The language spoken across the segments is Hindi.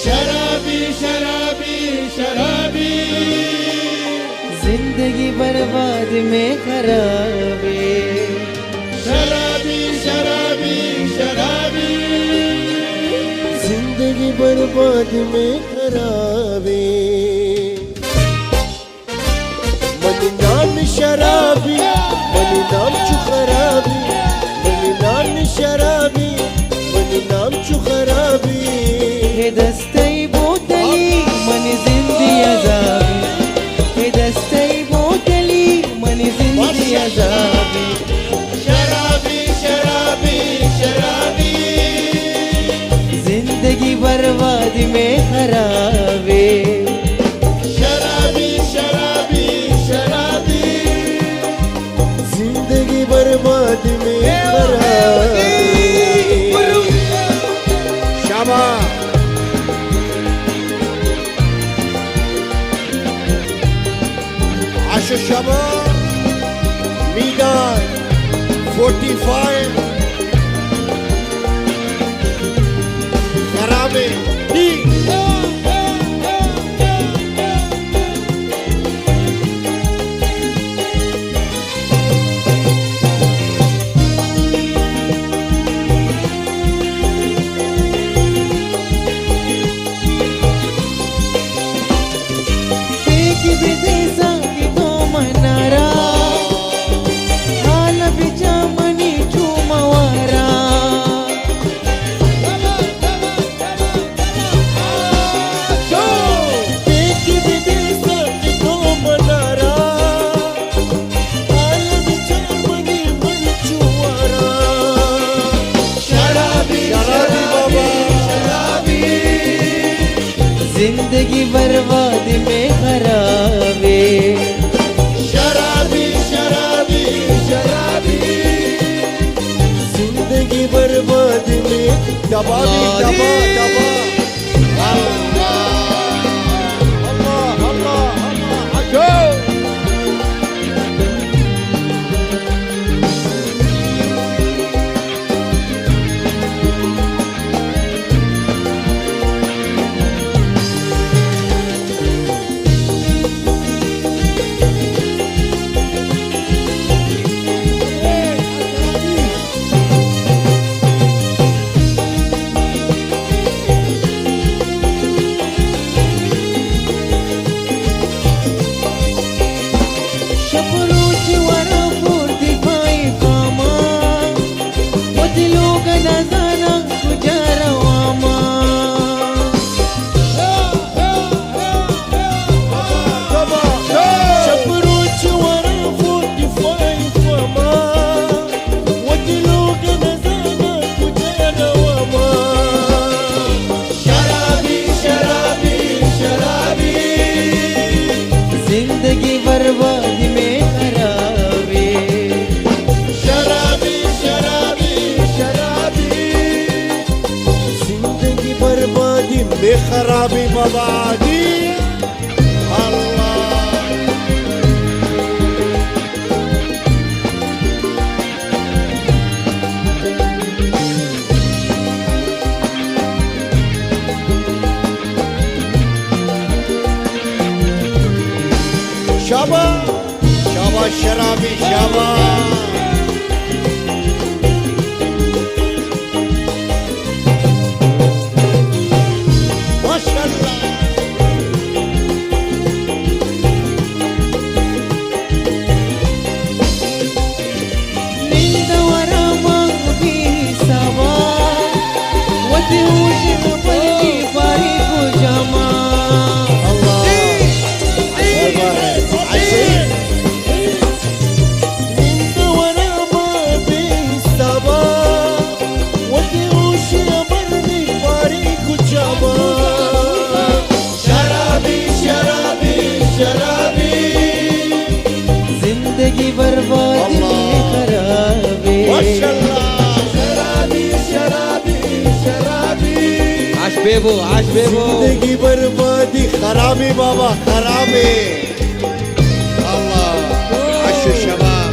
शराबी शराबी शराबी जिंदगी बर्बाद में खराबी। शराबी शराबी शराबी जिंदगी बर्बाद में खराबी। मनी नाम शराबी मनी नाम चु खराबी। मनी नाम शराबी मनी नाम चु खराबी। हे दस्तई बोतली मन जिंदगी अजाबी। हे दस्तई बोतली मन जिंदगी अजाबी। शराबी शराबी शराबी जिंदगी बर्बाद में खराबी। शराबी शराबी शराबी जिंदगी बर्बाद में खराबी। शाबा आशा शाबा मीदान 45 खराबे जिंदगी बर्बाद में खराबी। शराबी शराबी शराबी जिंदगी बर्बाद में दबा भी दबा दबा। अल्लाह अल्लाह अल्लाह अजो जिंदगी बर्बाद में खराबी। शराबी शराबी शराबी जिंदगी बर्बादी में खराबी बबादी। अल्लाह शाबा शाबा शराबी शाबा माशाअल्लाह। जिंदगी बर्बाद में खराबी। शराबी शराबी शराबी आश बेबो जिंदगी बर्बादी खराबी बाबा खराबी। अल्लाह आशु शबाब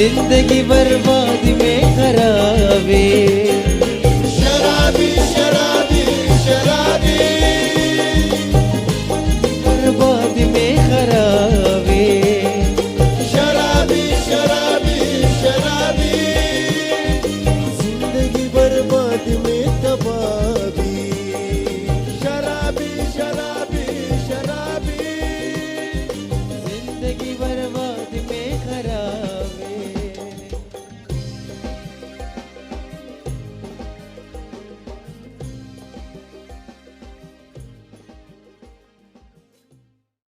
जिंदगी बर्बाद में